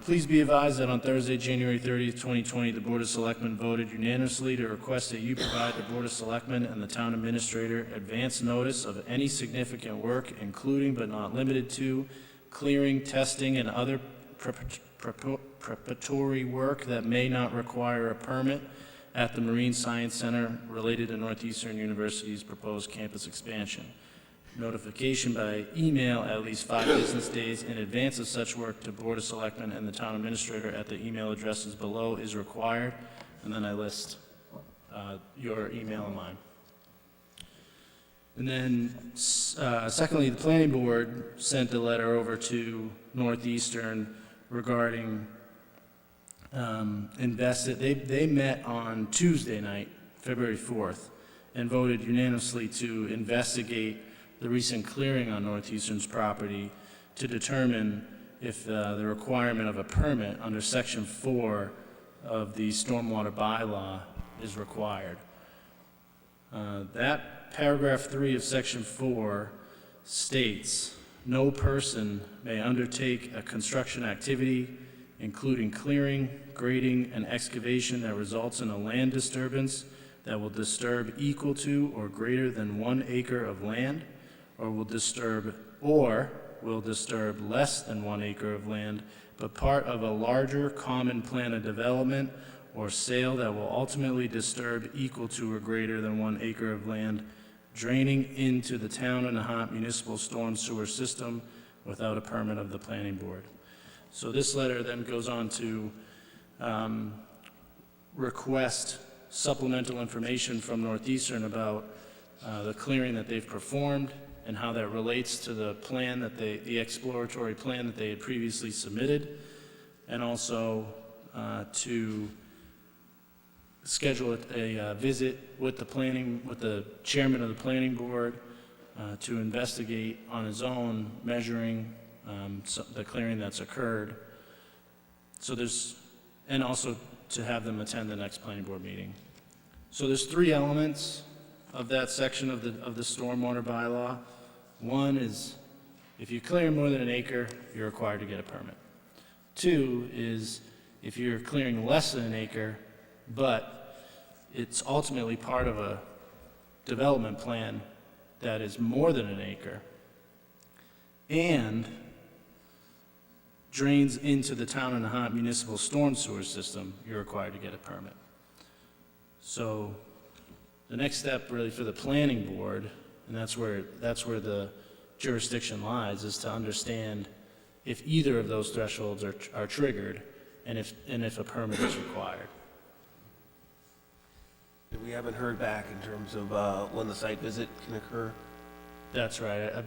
Please be advised that on Thursday, January 30th, 2020, the Board of Selectmen voted unanimously to request that you provide the Board of Selectmen and the Town Administrator advance notice of any significant work, including but not limited to clearing, testing, and other preparatory work that may not require a permit at the Marine Science Center related to Northeastern University's proposed campus expansion. Notification by email at least 5 business days in advance of such work to Board of Selectmen and the Town Administrator at the email addresses below is required. And then I list your email and mine. And then, secondly, the Planning Board sent a letter over to Northeastern regarding they met on Tuesday night, February 4th, and voted unanimously to investigate the recent clearing on Northeastern's property to determine if the requirement of a permit under Section 4 of the Stormwater Bylaw is required. That paragraph 3 of Section 4 states, "No person may undertake a construction activity, including clearing, grading, and excavation that results in a land disturbance that will disturb equal to or greater than 1 acre of land, or will disturb less than 1 acre of land, but part of a larger common plan of development or sale that will ultimately disturb equal to or greater than 1 acre of land draining into the town of Nahant municipal storm sewer system without a permit of the planning board." So this letter then goes on to request supplemental information from Northeastern about the clearing that they've performed and how that relates to the plan the exploratory plan that they had previously submitted, and also to schedule a visit with the chairman of the planning board to investigate on his own, measuring the clearing that's occurred. So and also to have them attend the next planning board meeting. So there's 3 elements of that section of the stormwater bylaw. One is, if you clear more than 1 acre, you're required to get a permit. 2 is, if you're clearing less than 1 acre, but it's ultimately part of a development plan that is more than 1 acre, and drains into the town of Nahant municipal storm sewer system, you're required to get a permit. So the next step really for the planning board, and that's where the jurisdiction lies, is to understand if either of those thresholds are triggered, and if a permit is required. We haven't heard back in terms of when the site visit can occur. That's right. I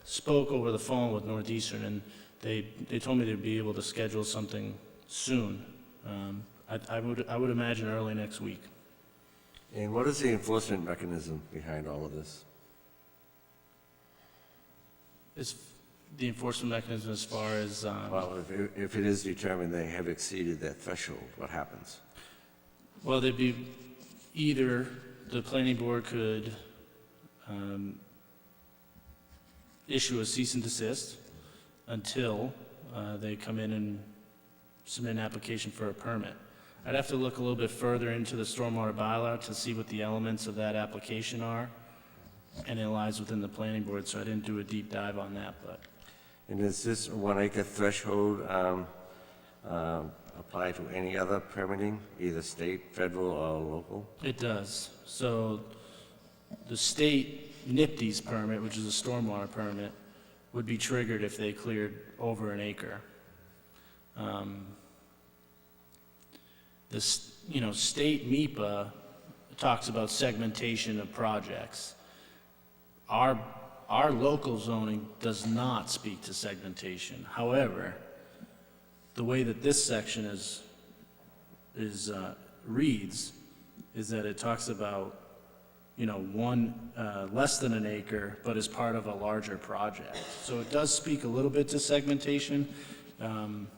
spoke over the phone with Northeastern, and they told me they'd be able to schedule something soon. I would imagine early next week. And what is the enforcement mechanism behind all of this? Is the enforcement mechanism as far as, Well, if it is determined they have exceeded that threshold, what happens? well, there'd be either the planning board could issue a cease and desist until they come in and submit an application for a permit. I'd have to look a little bit further into the stormwater bylaw to see what the elements of that application are, and it lies within the planning board, so I didn't do a deep dive on that, but And does this 1 acre threshold apply to any other permitting, either state, federal, or local? it does. So the state NIPD's permit, which is a stormwater permit, would be triggered if they cleared over an acre. State MEPA talks about segmentation of projects. Our local zoning does not speak to segmentation. However, the way that this section reads is that it talks about, one less than an acre, but as part of a larger project. So it does speak a little bit to segmentation. Town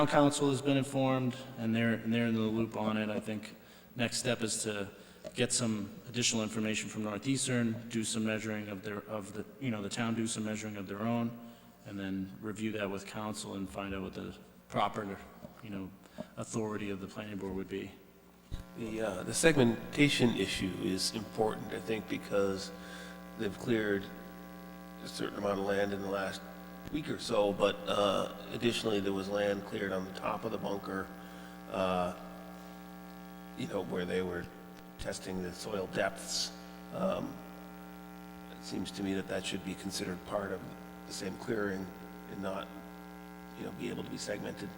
council has been informed, and they're in the loop on it. I think next step is to get some additional information from Northeastern, do some measuring the town do some measuring of their own, and then review that with council and find out what the proper, authority of the planning board would be. The segmentation issue is important, I think, because they've cleared a certain amount of land in the last week or so, but additionally, there was land cleared on the top of the bunker, where they were testing the soil depths. It seems to me that should be considered part of the same clearing and not, be able to be segmented.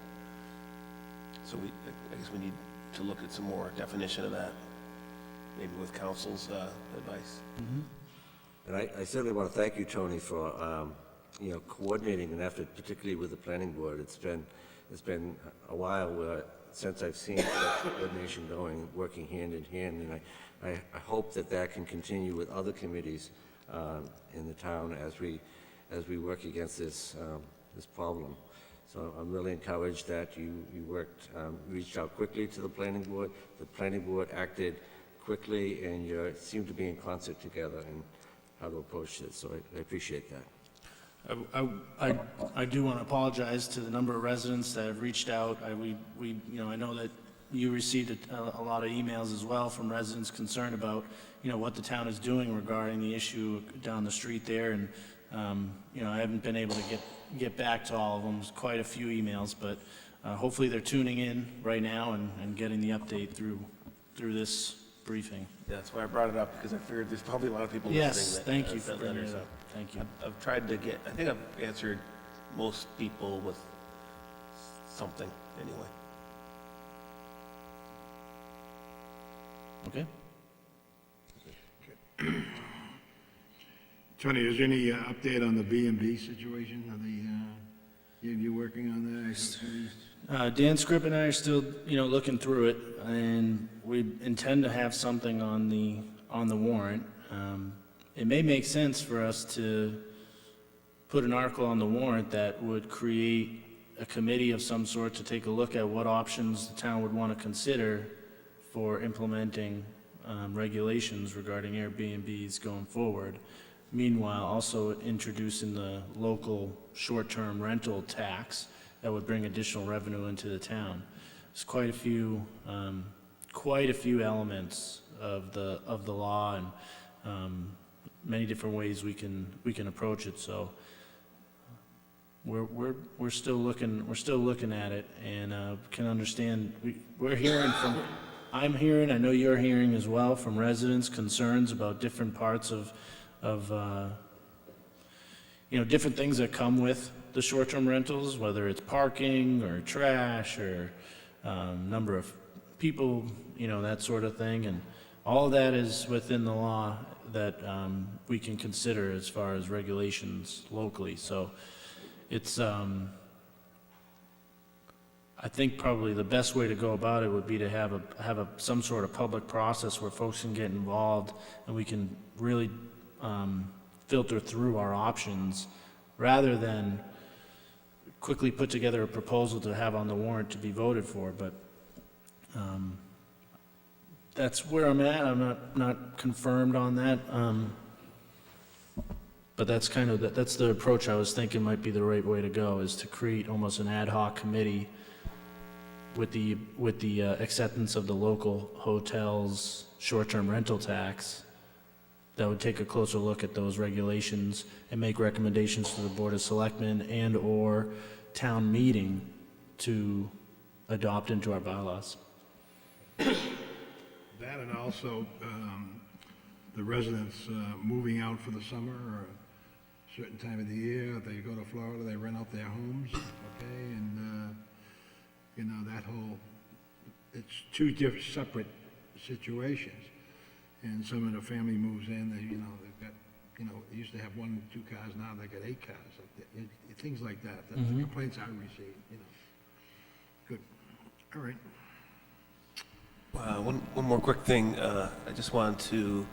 So I guess we need to look at some more definition of that, maybe with council's advice. And I certainly want to thank you, Tony, for, coordinating an effort, particularly with the planning board. It's been a while since I've seen that coordination going, working hand in hand, and I hope that can continue with other committees in the town as we work against this problem. So I'm really encouraged that you reached out quickly to the planning board. The planning board acted quickly, and you seem to be in concert together in how to approach this. So I appreciate that. I do want to apologize to the number of residents that have reached out. I know that you received a lot of emails as well from residents concerned about, what the town is doing regarding the issue down the street there, and, I haven't been able to get back to all of them. There's quite a few emails, but hopefully they're tuning in right now and getting the update through this briefing. Yeah, that's why I brought it up, because I figured there's probably a lot of people Yes, listening thank you for that bringing letters it up. up. Thank you. I've tried to I think I've answered most people with something, anyway. Okay? Tony, is there any update on the B&B situation? Are you working on that? Dan Scripp and I are still, looking through it, and we intend to have something on the warrant. It may make sense for us to put an article on the warrant that would create a committee of some sort to take a look at what options the town would want to consider for implementing regulations regarding Airbnbs going forward. Meanwhile, also introducing the local short-term rental tax that would bring additional revenue into the town. There's quite a few elements of the law, and many different ways we can approach it. So we're still looking at it, and can understand. We're hearing from. I'm hearing. I know you're hearing as well from residents concerns about different parts of different things that come with the short-term rentals, whether it's parking or trash or number of people, that sort of thing. And all of that is within the law that we can consider as far as regulations locally. So it's, I think probably the best way to go about it would be to have some sort of public process where folks can get involved and we can really filter through our options rather than quickly put together a proposal to have on the warrant to be voted for. But that's where I'm at. I'm not confirmed on that. But that's kind of, that's the approach I was thinking might be the right way to go, is to create almost an ad hoc committee with the acceptance of the local hotels' short-term rental tax that would take a closer look at those regulations and make recommendations to the Board of Selectmen and/or town meeting to adopt into our bylaws. That and also the residents moving out for the summer or a certain time of the year, they go to Florida, they rent out their homes, okay, and, you know, that whole, it's two different, separate situations. And some of the family moves in, they, you know, they've got, you know, they used to have 1 or 2 cars, now they got 8 cars. Things like that, that's the complaints I receive, you know. Good, all right. One more quick thing. I just wanted to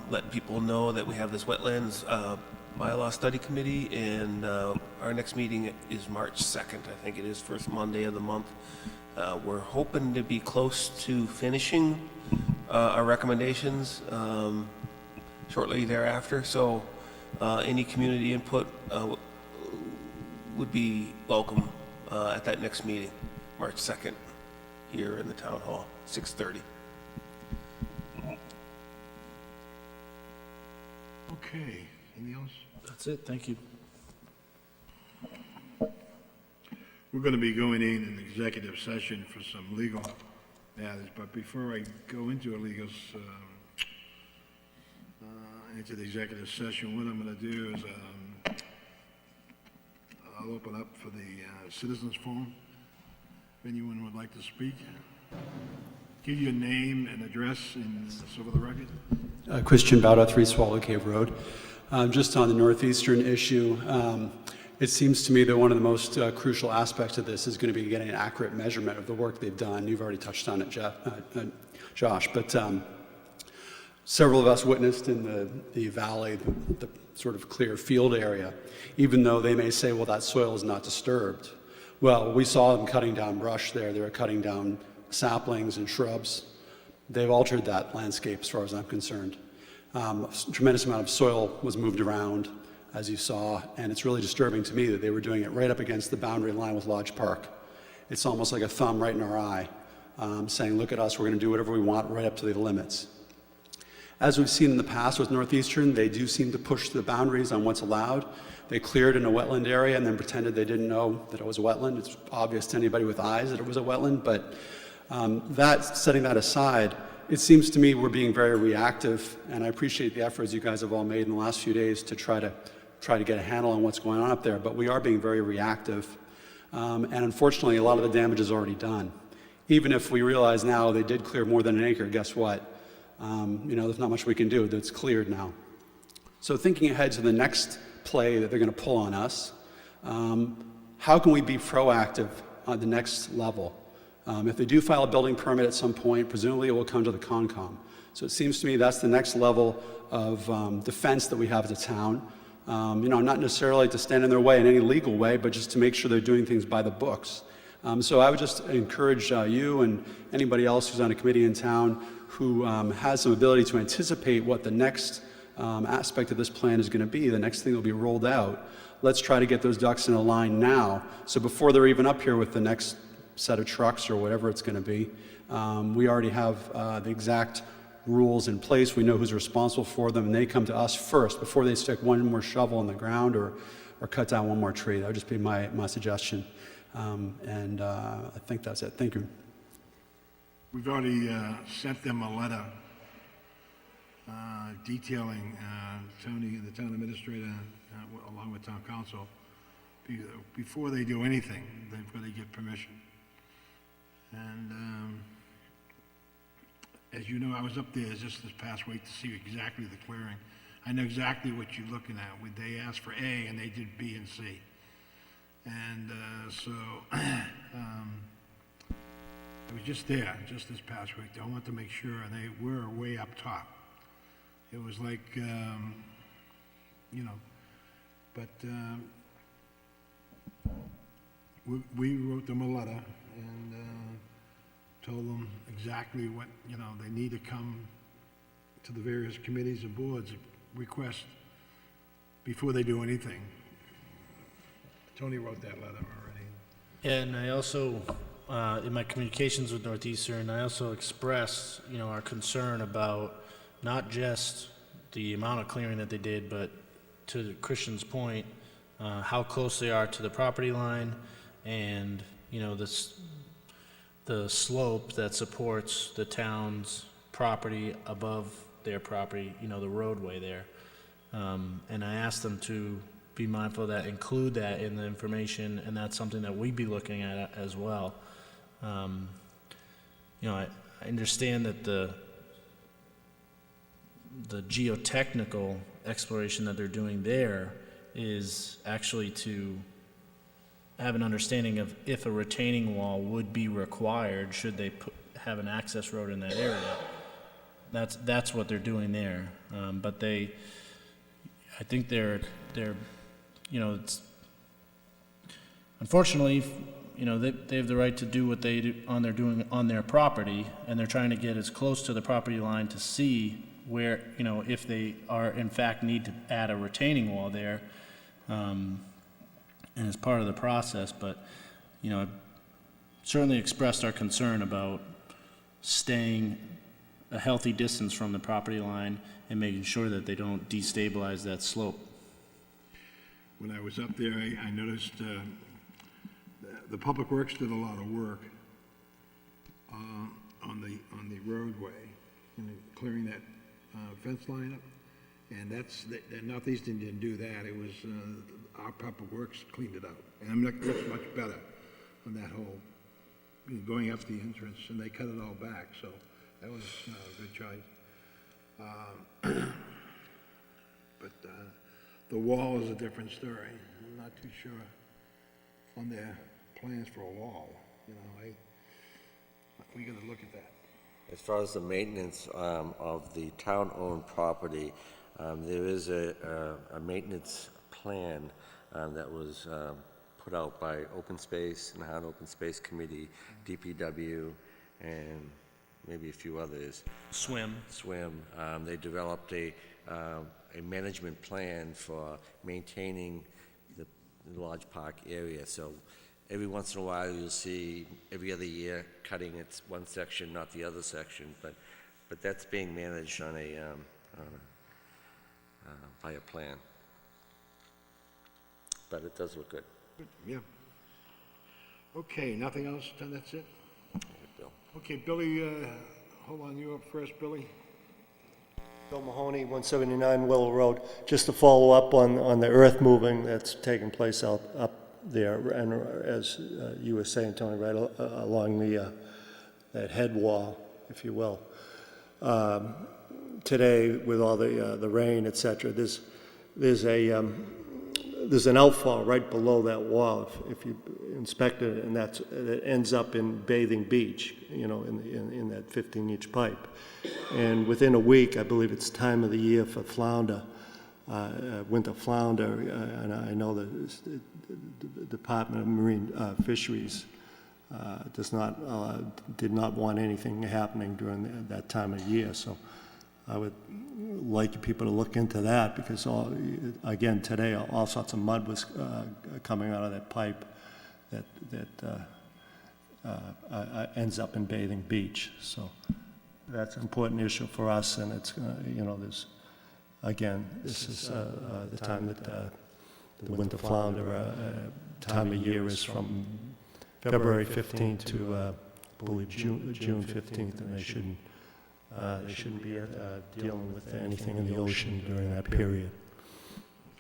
let people know that we have this wetlands bylaw study committee, and our next meeting is March 2nd. I think it is first Monday of the month. We're hoping to be close to finishing our recommendations shortly thereafter. So any community input would be welcome at that next meeting, March 2nd. Here in the town hall, 6:30. Okay, anything else? That's it, thank you. We're going to be going in an executive session for some legal matters, but before I go into a legal, into the executive session, what I'm going to do is I'll open up for the citizens forum. If anyone would like to speak, give your name and address and so for the record. Christian Bauda, 3 Swallow Cave Road. Just on the northeastern issue, it seems to me that one of the most crucial aspects of this is going to be getting an accurate measurement of the work they've done. You've already touched on it, Josh, but several of us witnessed in the valley, the sort of clear field area, even though they may say, well, that soil is not disturbed. Well, we saw them cutting down brush there. They were cutting down saplings and shrubs. They've altered that landscape as far as I'm concerned. A tremendous amount of soil was moved around, as you saw, and it's really disturbing to me that they were doing it right up against the boundary line with Lodge Park. It's almost like a thumb right in our eye, saying, look at us, we're going to do whatever we want right up to the limits. As we've seen in the past with Northeastern, they do seem to push the boundaries on what's allowed. They cleared in a wetland area and then pretended they didn't know that it was a wetland. It's obvious to anybody with eyes that it was a wetland, but setting that aside, it seems to me we're being very reactive, and I appreciate the efforts you guys have all made in the last few days to try to get a handle on what's going on up there, but we are being very reactive. And unfortunately, a lot of the damage is already done. Even if we realize now they did clear more than an acre, guess what? There's not much we can do. It's cleared now. So thinking ahead to the next play that they're going to pull on us, how can we be proactive on the next level? If they do file a building permit at some point, presumably it will come to the Concom. So it seems to me that's the next level of defense that we have as a town. Not necessarily to stand in their way in any legal way, but just to make sure they're doing things by the books. So I would just encourage you and anybody else who's on a committee in town who has some ability to anticipate what the next aspect of this plan is going to be, the next thing that will be rolled out. Let's try to get those ducks in a line now, so before they're even up here with the next set of trucks or whatever it's going to be, we already have the exact rules in place. We know who's responsible for them, and they come to us first before they stick one more shovel in the ground or cut down one more tree. That would just be my suggestion. I think that's it. Thank you. We've already sent them a letter detailing Tony, the town administrator, along with town council. Before they do anything, they've got to get permission. And as you know, I was up there just this past week to see exactly the clearing. I know exactly what you're looking at. They asked for A and they did B and C. And so I was just there, just this past week. I wanted to make sure, and they were way up top. It was like, you know, but we wrote them a letter and told them exactly what, you know, they need to come to the various committees and boards, request before they do anything. Tony wrote that letter already. And I also, in my communications with Northeastern, I also expressed, you know, our concern about not just the amount of clearing that they did, but to Christian's point, how close they are to the property line and, you know, the slope that supports the town's property above their property, you know, the roadway there. And I asked them to be mindful of that, include that in the information, and that's something that we'd be looking at as well. You know, I understand that the geotechnical exploration that they're doing there is actually to have an understanding of if a retaining wall would be required should they have an access road in that area. That's what they're doing there. But I think they're, you know, it's, unfortunately, you know, they have the right to do what they do on their property, and they're trying to get as close to the property line to see where, you know, if they are in fact need to add a retaining wall there, and as part of the process. But, you know, certainly expressed our concern about staying a healthy distance from the property line and making sure that they don't destabilize that slope. When I was up there, I noticed the Public Works did a lot of work on the roadway, you know, clearing that fence line up. And that Northeastern didn't do that. It was our Public Works cleaned it up. And I mean, it looks much better on that whole, you know, going up the entrance, and they cut it all back. So that was a good choice. But the wall is a different story. I'm not too sure on their plans for a wall. You know, we got to look at that. As far as the maintenance of the town-owned property, there is a maintenance plan that was put out by Open Space, Nahant Open Space Committee, DPW, and maybe a few others. Swim. They developed a management plan for maintaining the Lodge Park area. So every once in a while, you'll see every other year cutting its one section, not the other section, but that's being managed on by a plan. But it does look good. Yeah. Okay, nothing else? That's it? Bill. Okay, Billy, hold on, you up first, Billy? Bill Mahoney, 179 Willow Road. Just to follow up on the earth moving that's taking place up there, and as you were saying, Tony, right along that head wall, if you will. Today, with all the rain, et cetera, there's an outfall right below that wall. If you inspect it, and it ends up in Bathing Beach, you know, in that 15-inch pipe. And within a week, I believe it's time of the year for flounder, winter flounder, and I know the Department of Marine Fisheries did not want anything happening during that time of year. So I would like people to look into that, because again today all sorts of mud was coming out of that pipe that ends up in Bathing Beach. So that's an important issue for us, and it's you know, this is the time that the winter flounder time of year is from February 15th to I believe June 15th, and they shouldn't be dealing with anything in the ocean during that period.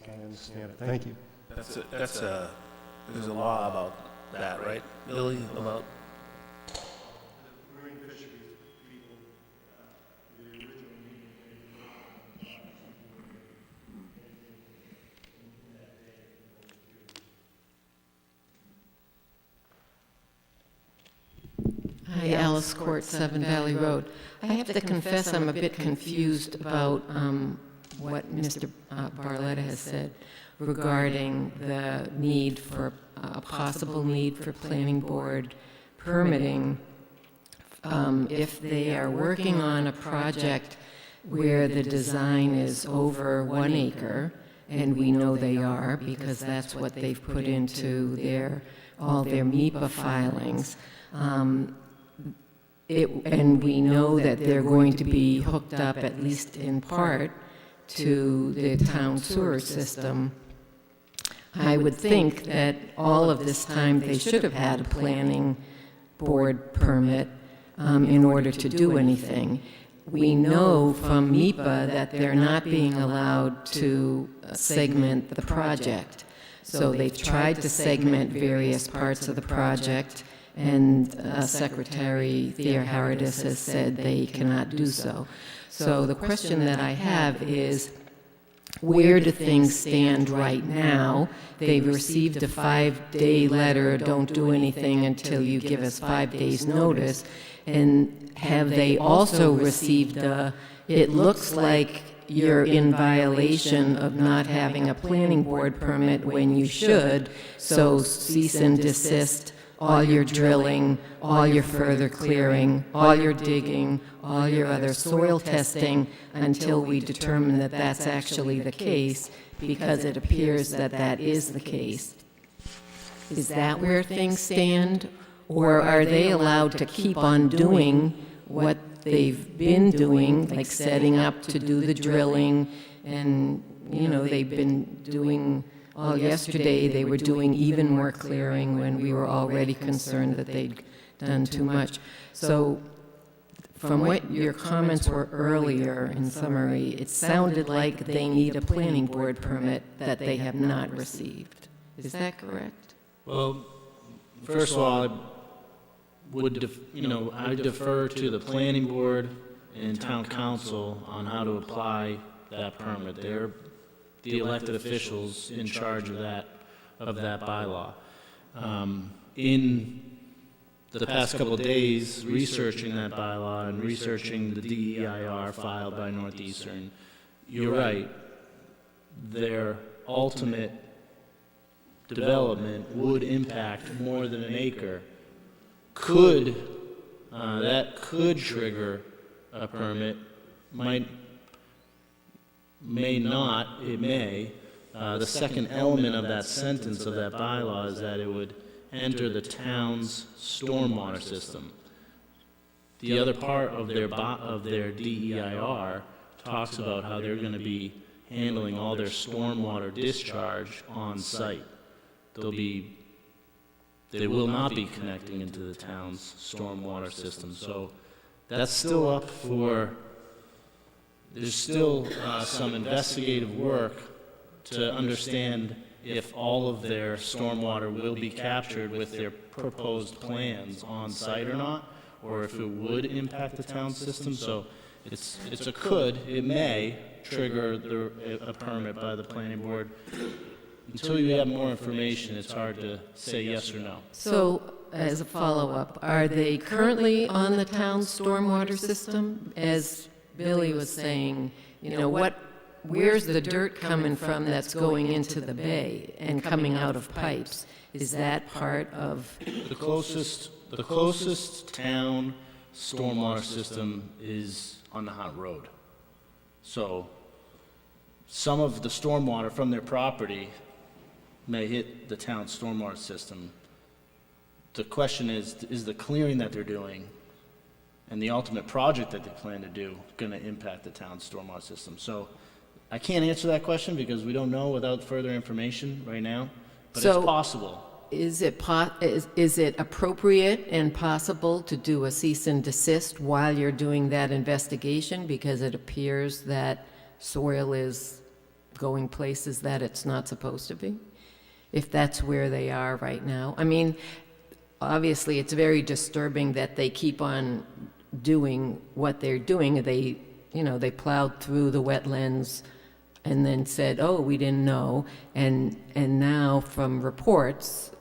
I understand it. Thank you. There's a law about that, right, Billy, about? Palace Court, 7 Valley Road. I have to confess I'm a bit confused about what Mr. Barletta has said regarding the need for, a possible need for planning board permitting if they are working on a project where the design is over 1 acre, and we know they are because that's what they've put into all their MIPA filings. And we know that they're going to be hooked up, at least in part, to the town sewer system. I would think that all of this time they should have had a planning board permit in order to do anything. We know from MIPA that they're not being allowed to segment the project. So they've tried to segment various parts of the project, and Secretary Theoharidis has said they cannot do so. So the question that I have is, where do things stand right now? They've received a 5-day letter, don't do anything until you give us 5 days' notice. And have they also received it looks like you're in violation of not having a planning board permit when you should, so cease and desist all your drilling, all your further clearing, all your digging, all your other soil testing until we determine that that's actually the case, because it appears that that is the case. Is that where things stand? Or are they allowed to keep on doing what they've been doing, like setting up to do the drilling? And, you know, they've been doing, yesterday they were doing even more clearing when we were already concerned that they'd done too much. So from what your comments were earlier in summary, it sounded like they need a planning board permit that they have not received. Is that correct? Well, first of all, I defer to the planning board and town council on how to apply that permit. They're the elected officials in charge of that bylaw. In the past couple of days, researching that bylaw and researching the DEIR filed by Northeastern, you're right, their ultimate development would impact more than 1 acre. That could trigger a permit, may not, it may. The second element of that sentence of that bylaw is that it would enter the town's stormwater system. The other part of their DEIR talks about how they're going to be handling all their stormwater discharge on site. They will not be connecting into the town's stormwater system. So that's still up for, there's still some investigative work to understand if all of their stormwater will be captured with their proposed plans on site or not, or if it would impact the town system. So it's a could, it may trigger a permit by the planning board. Until you have more information, it's hard to say yes or no. So, as a follow-up, are they currently on the town's stormwater system? As Billy was saying, where's the dirt coming from that's going into the bay and coming out of pipes? Is that part of... The closest town stormwater system is on Nahant Road. So, some of the stormwater from their property may hit the town stormwater system. The question is the clearing that they're doing and the ultimate project that they plan to do going to impact the town stormwater system? So I can't answer that question because we don't know without further information right now, but it's possible. Is it appropriate and possible to do a cease and desist while you're doing that investigation because it appears that soil is going places that it's not supposed to be? If that's where they are right now. I mean, obviously, it's very disturbing that they keep on doing what they're doing. They plowed through the wetlands and then said, oh, we didn't know. And now from reports,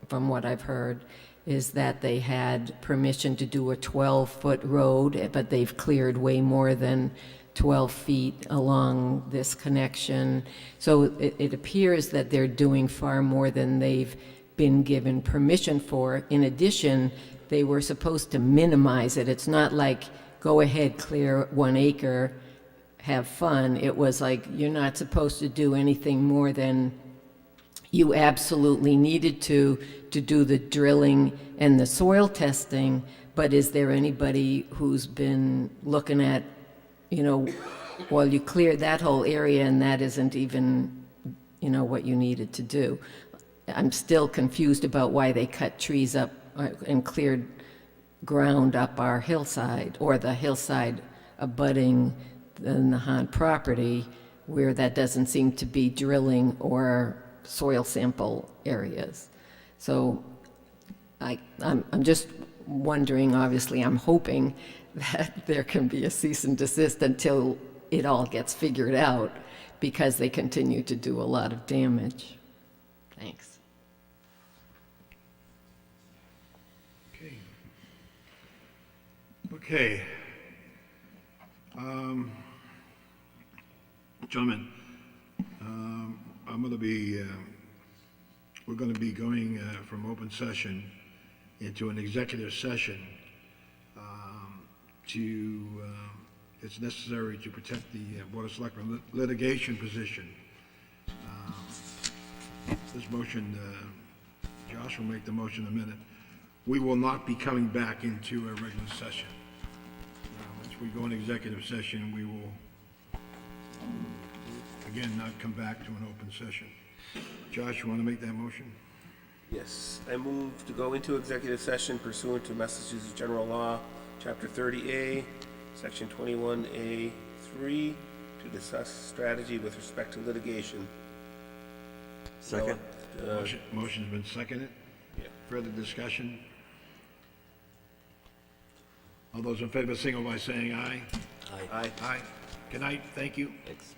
from what I've heard, is that they had permission to do a 12-foot road, but they've cleared way more than 12 feet along this connection. So it appears that they're doing far more than they've been given permission for. In addition, they were supposed to minimize it. It's not like, go ahead, clear 1 acre, have fun. It was like, you're not supposed to do anything more than you absolutely needed to do the drilling and the soil testing, but is there anybody who's been looking at, well, you cleared that whole area and that isn't even, what you needed to do. I'm still confused about why they cut trees up and cleared ground up our hillside, or the hillside abutting the Nahant property, where that doesn't seem to be drilling or soil sample areas. So I'm just wondering, obviously, I'm hoping that there can be a cease and desist until it all gets figured out, because they continue to do a lot of damage. Thanks. Okay. Gentlemen, we're going to be going from open session into an executive session it's necessary to protect the Board of Selectmen litigation position. This motion, Josh will make the motion in a minute. We will not be coming back into a regular session. Once we go in executive session, we will, again, not come back to an open session. Josh, you want to make that motion? Yes, I move to go into executive session pursuant to Massachusetts General Law, Chapter 30A, Section 21A3, to discuss strategy with respect to litigation. Second. Motion's been seconded. Yeah. Further discussion? All those in favor signal by saying aye. Aye. Aye. Good night, thank you. Thanks.